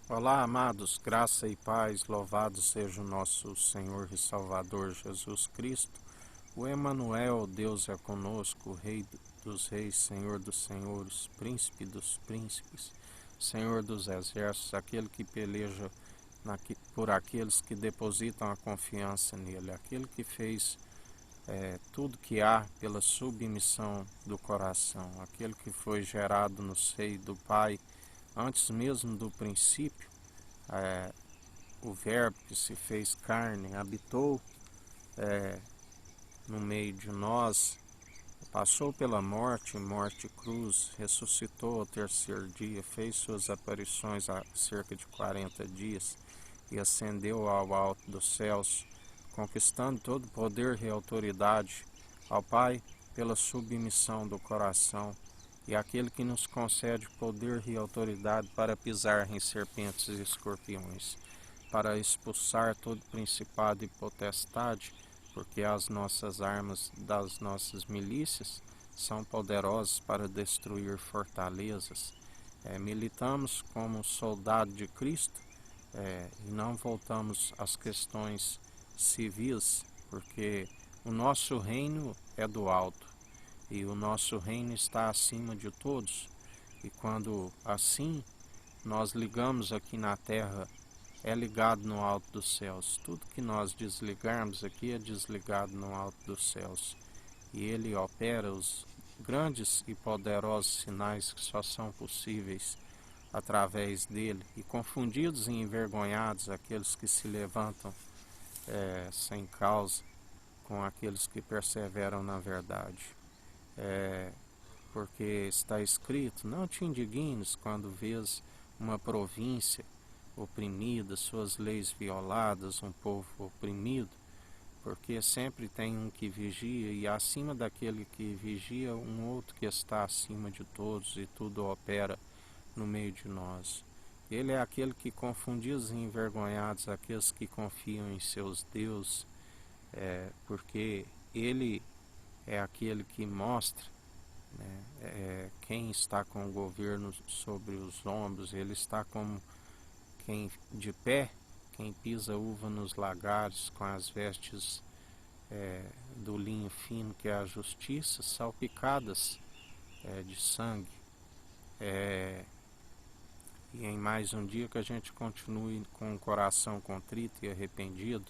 Olá, amados, graça e paz, louvado seja o nosso Senhor e Salvador Jesus Cristo. O Emanuel, Deus é conosco, Rei dos reis, Senhor dos senhores, Príncipe dos príncipes, Senhor dos exércitos, aquele que peleja por aqueles que depositam a confiança nele, aquele que fez tudo que há pela submissão do coração, aquele que foi gerado no seio do Pai antes mesmo do princípio. O Verbo que se fez carne habitou no meio de nós, passou pela morte e cruz, ressuscitou ao terceiro dia, fez suas aparições há cerca de 40 dias e ascendeu ao alto dos céus, conquistando todo poder e autoridade ao Pai pela submissão do coração, e aquele que nos concede poder e autoridade para pisar em serpentes e escorpiões, para expulsar todo principado e potestade, porque as nossas armas das nossas milícias são poderosas para destruir fortalezas. Militamos como soldado de Cristo e não voltamos às questões civis, porque o nosso reino é do alto e o nosso reino está acima de todos. E quando assim nós ligamos aqui na terra, é ligado no alto dos céus. Tudo que nós desligarmos aqui é desligado no alto dos céus. E ele opera os grandes e poderosos sinais que só são possíveis através dele. E confundidos e envergonhados aqueles que se levantam sem causa com aqueles que perseveram na verdade. Porque está escrito: não te indignes quando vês uma província oprimida, suas leis violadas, um povo oprimido, porque sempre tem um que vigia, e acima daquele que vigia, um outro que está acima de todos, e tudo opera no meio de nós. Ele é aquele que confundidos e envergonhados aqueles que confiam em seus deuses, porque ele é aquele que mostra quem está com o governo sobre os ombros. Ele está como quem de pé, quem pisa uva nos lagares, com as vestes do linho fino, que é a justiça, salpicadas de sangue. E em mais um dia que a gente continue com o coração contrito e arrependido,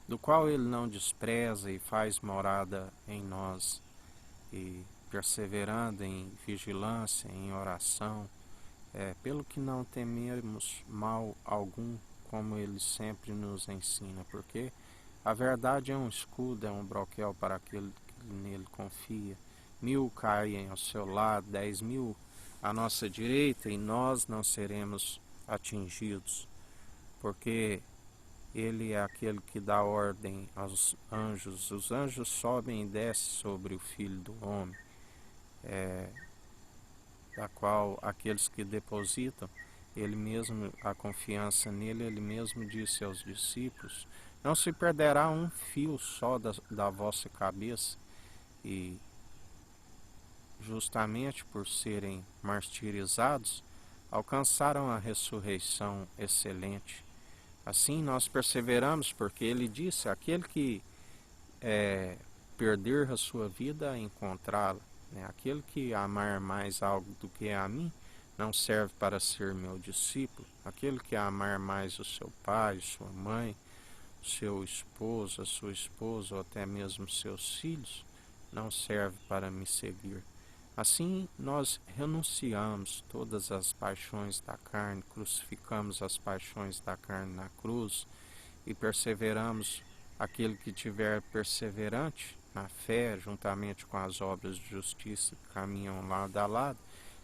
do qual ele não despreza e faz morada em nós, e perseverando em vigilância, em oração, pelo que não tememos mal algum, como ele sempre nos ensina, porque a verdade é um escudo, é um broquel para aquele que nele confia. 1000 caem ao seu lado, 10.000 à nossa direita, e nós não seremos atingidos, porque ele é aquele que dá ordem aos anjos. Os anjos sobem e descem sobre o Filho do Homem, da qual aqueles que depositam ele mesmo a confiança nele, ele mesmo disse aos discípulos: não se perderá um fio só da vossa cabeça. E justamente por serem martirizados, alcançaram a ressurreição excelente. Assim nós perseveramos, porque ele disse: aquele que perder a sua vida, encontrá-la. Aquele que amar mais algo do que a mim, não serve para ser meu discípulo. Aquele que amar mais o seu pai, sua mãe, seu esposo, a sua esposa, ou até mesmo seus filhos, não serve para me seguir. Assim nós renunciamos todas as paixões da carne, crucificamos as paixões da carne na cruz e perseveramos. Aquele que tiver perseverante na fé, juntamente com as obras de justiça que caminham lado a lado,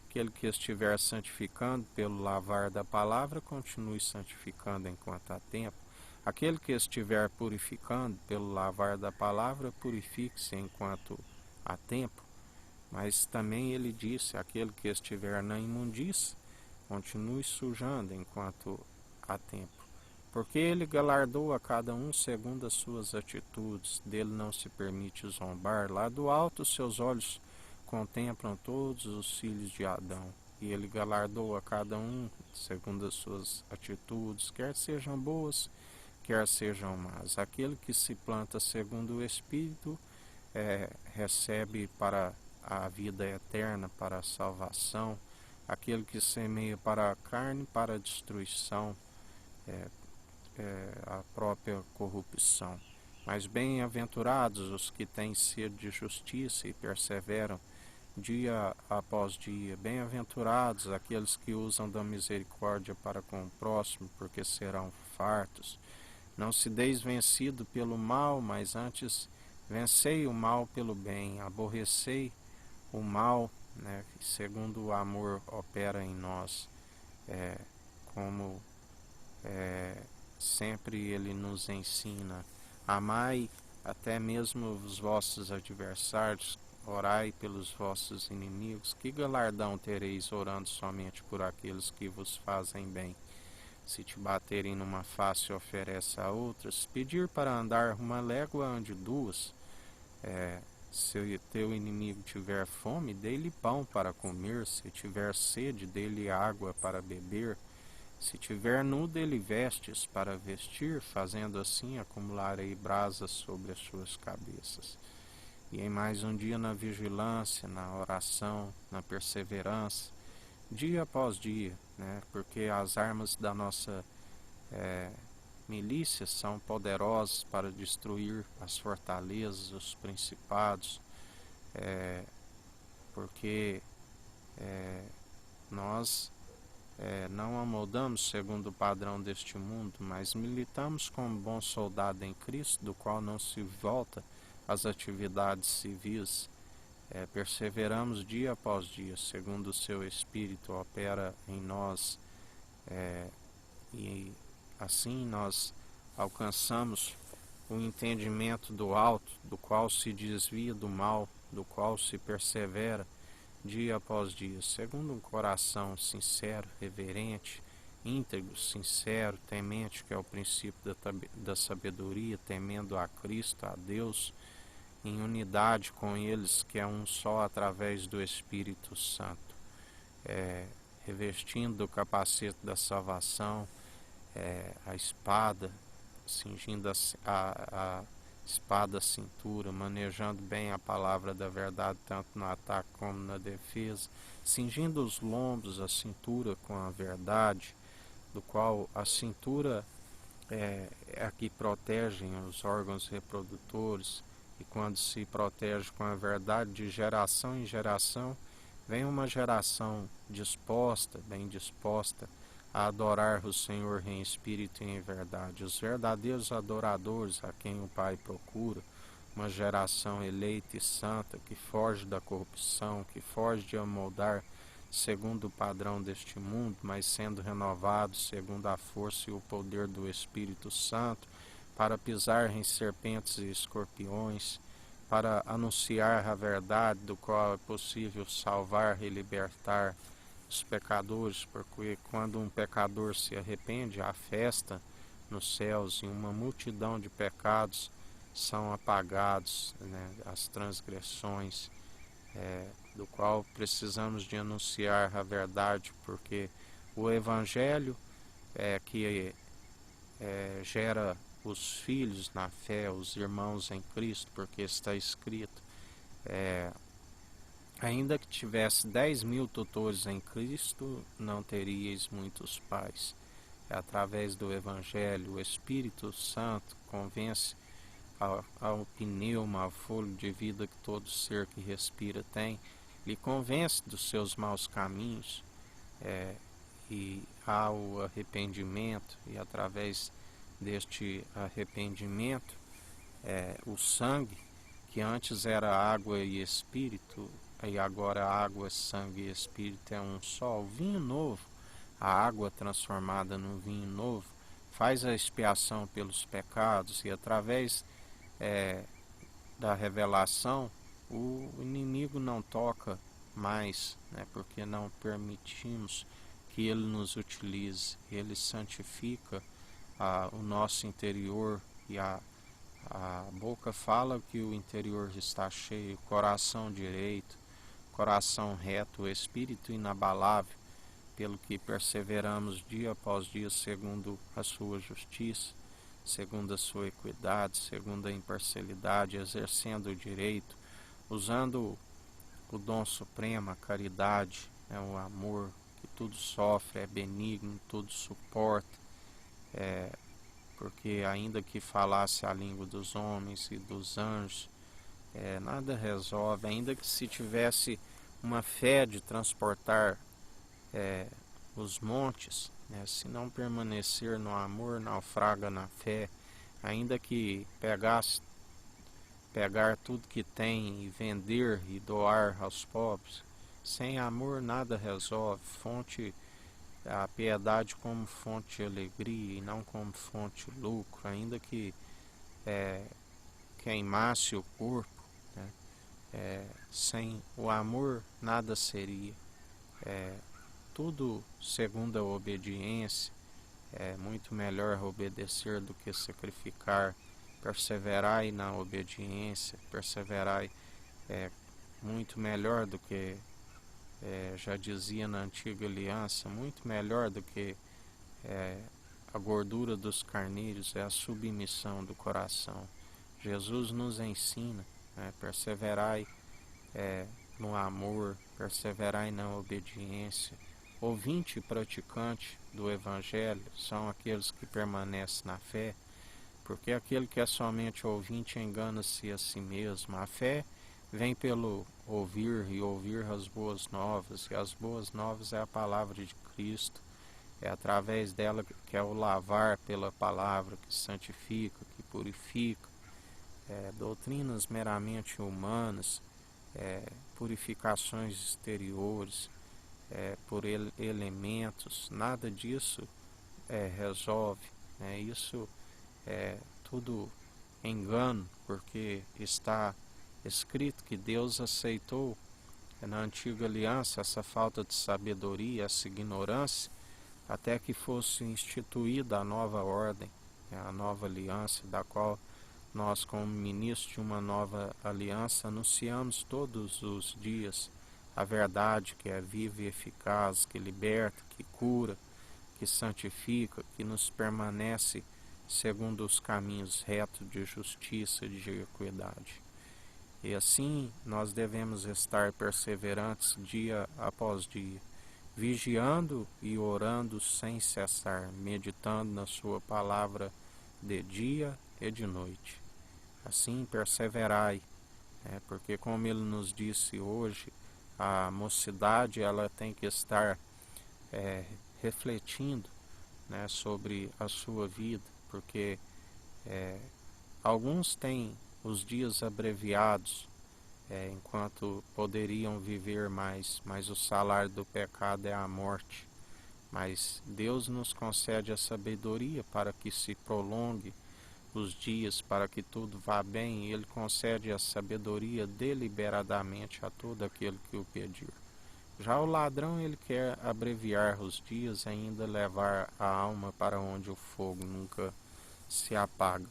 aquele que estiver santificando pelo lavar da palavra, continue santificando enquanto há tempo. Aquele que estiver purificando pelo lavar da palavra, purifique-se enquanto há tempo. Mas também ele disse: aquele que estiver na imundícia, continue sujando enquanto há tempo. Porque ele galardoa a cada um segundo as suas atitudes, dele não se permite zombar. Lá do alto seus olhos contemplam todos os filhos de Adão, e ele galardoa cada um segundo as suas atitudes, quer sejam boas, quer sejam más. Aquele que se planta segundo o Espírito recebe para a vida eterna, para a salvação. Aquele que semeia para a carne, para a destruição, a própria corrupção. Mas bem-aventurados os que têm sede de justiça e perseveram dia após dia. Bem-aventurados aqueles que usam da misericórdia para com o próximo, porque serão fartos. Não se deis vencido pelo mal, mas antes vencei o mal pelo bem. Aborrecei o mal, segundo o amor opera em nós, como sempre ele nos ensina. Amai até mesmo os vossos adversários, orai pelos vossos inimigos. Que galardão tereis orando somente por aqueles que vos fazem bem? Se te baterem numa face, oferece a outras. Pedir para andar uma légua, ande duas. Se o teu inimigo tiver fome, dê-lhe pão para comer. Se tiver sede, dê-lhe água para beber. Se tiver nu, dê-lhe vestes para vestir. Fazendo assim, acumularei brasas sobre as suas cabeças. E em mais um dia na vigilância, na oração, na perseverança, dia após dia, porque as armas da nossa milícia são poderosas para destruir as fortalezas, os principados, porque nós não amoldamos segundo o padrão deste mundo, mas militamos como bom soldado em Cristo, do qual não se volta às atividades civis. Perseveramos dia após dia, segundo o seu Espírito opera em nós, e assim nós alcançamos o entendimento do alto, do qual se desvia do mal, do qual se persevera dia após dia, segundo um coração sincero, reverente, íntegro, sincero, temente, que é o princípio da sabedoria, temendo a Cristo, a Deus, em unidade com eles, que é um só através do Espírito Santo, revestindo o capacete da salvação, a espada, cingindo a espada à cintura, manejando bem a palavra da verdade, tanto no ataque como na defesa, cingindo os lombos, a cintura com a verdade, do qual a cintura é a que protege os órgãos reprodutores, e quando se protege com a verdade, de geração em geração, vem uma geração disposta, bem disposta, a adorar o Senhor em espírito e em verdade. Os verdadeiros adoradores a quem o Pai procura, uma geração eleita e santa, que foge da corrupção, que foge de amoldar segundo o padrão deste mundo, mas sendo renovados segundo a força e o poder do Espírito Santo, para pisar em serpentes e escorpiões, para anunciar a verdade, do qual é possível salvar e libertar os pecadores, porque quando um pecador se arrepende, há festa nos céus e uma multidão de pecados são apagados, as transgressões, do qual precisamos de anunciar a verdade, porque o Evangelho que gera os filhos na fé, os irmãos em Cristo, porque está escrito, ainda que tivesse 10.000 tutores em Cristo, não teríeis muitos pais. Através do Evangelho, o Espírito Santo convence ao pneuma, ao fôlego de vida que todo ser que respira tem, lhe convence dos seus maus caminhos, e ao arrependimento, e através deste arrependimento, o sangue, que antes era água e espírito, e agora água, sangue e espírito é um só. O vinho novo, a água transformada no vinho novo, faz a expiação pelos pecados, e através da revelação, o inimigo não toca mais, porque não permitimos que ele nos utilize. Ele santifica o nosso interior, e a boca fala que o interior está cheio, o coração direito, coração reto, espírito inabalável, pelo que perseveramos dia após dia segundo a sua justiça, segundo a sua equidade, segundo a imparcialidade, exercendo o direito, usando o dom supremo, a caridade, o amor, que tudo sofre, é benigno, tudo suporta, porque ainda que falasse a língua dos homens e dos anjos, nada resolve, ainda que se tivesse uma fé de transportar os montes, se não permanecer no amor, naufraga na fé, ainda que pegar tudo que tem e vender e doar aos pobres, sem amor nada resolve. A piedade como fonte de alegria e não como fonte de lucro, ainda que queimasse o corpo, sem o amor nada seria. Tudo segundo a obediência, é muito melhor obedecer do que sacrificar. Perseverai na obediência, perseverai muito melhor do que, já dizia na antiga aliança, muito melhor do que a gordura dos carneiros, é a submissão do coração. Jesus nos ensina, perseverai no amor, perseverai na obediência. Ouvinte e praticante do Evangelho são aqueles que permanecem na fé, porque aquele que é somente ouvinte engana-se a si mesmo. A fé vem pelo ouvir e ouvir as boas novas, e as boas novas é a palavra de Cristo. É através dela que é o lavar pela palavra, que santifica, que purifica. Doutrinas meramente humanas, purificações exteriores, por elementos, nada disso resolve. Isso é tudo engano, porque está escrito que Deus aceitou na antiga aliança essa falta de sabedoria, essa ignorância, até que fosse instituída a nova ordem, a nova aliança, da qual nós, como ministros de uma nova aliança, anunciamos todos os dias a verdade, que é viva e eficaz, que liberta, que cura, que santifica, que nos permanece segundo os caminhos retos de justiça e de equidade. E assim nós devemos estar perseverantes dia após dia, vigiando e orando sem cessar, meditando na sua palavra de dia e de noite. Assim perseverai, porque como ele nos disse hoje, a mocidade ela tem que estar refletindo, sobre a sua vida, porque alguns têm os dias abreviados, enquanto poderiam viver mais, mas o salário do pecado é a morte. Mas Deus nos concede a sabedoria para que se prolongue os dias, para que tudo vá bem, e Ele concede a sabedoria deliberadamente a todo aquele que o pedir. Já o ladrão, ele quer abreviar os dias e ainda levar a alma para onde o fogo nunca se apaga.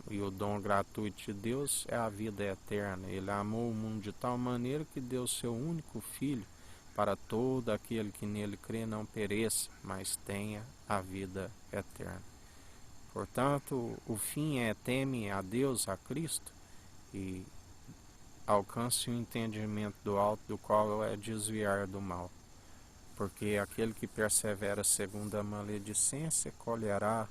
E o dom gratuito de Deus é a vida eterna. Ele amou o mundo de tal maneira que deu seu único Filho para todo aquele que nele crê não pereça, mas tenha a vida eterna. Portanto, o fim é teme a Deus, a Cristo, e alcance o entendimento do alto, do qual é desviar do mal. Porque aquele que persevera segundo a maledicência colherá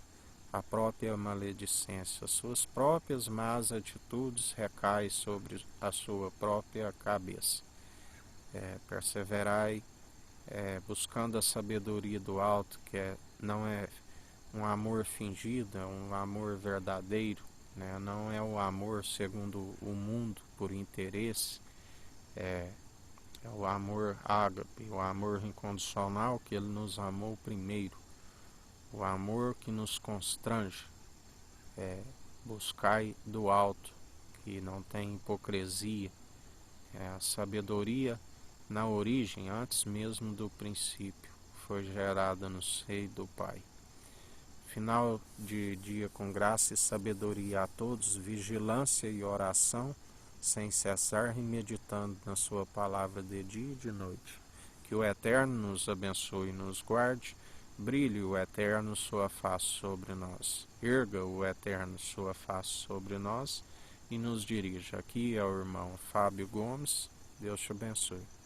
a própria maledicência. As suas próprias más atitudes recaem sobre a sua própria cabeça. Perseverai buscando a sabedoria do alto, que não é um amor fingido, é um amor verdadeiro, não é o amor segundo o mundo por interesse, é o amor ágape, o amor incondicional, que Ele nos amou primeiro, o amor que nos constrange. Buscai do alto, que não tem hipocrisia, a sabedoria na origem, antes mesmo do princípio, foi gerada no seio do Pai. Final de dia com graça e sabedoria a todos, vigilância e oração, sem cessar e meditando na sua palavra de dia e de noite. Que o Eterno nos abençoe e nos guarde. Brilhe o Eterno sua face sobre nós. Erga o Eterno sua face sobre nós e nos dirija. Aqui é o irmão Fábio Gomes. Deus te abençoe.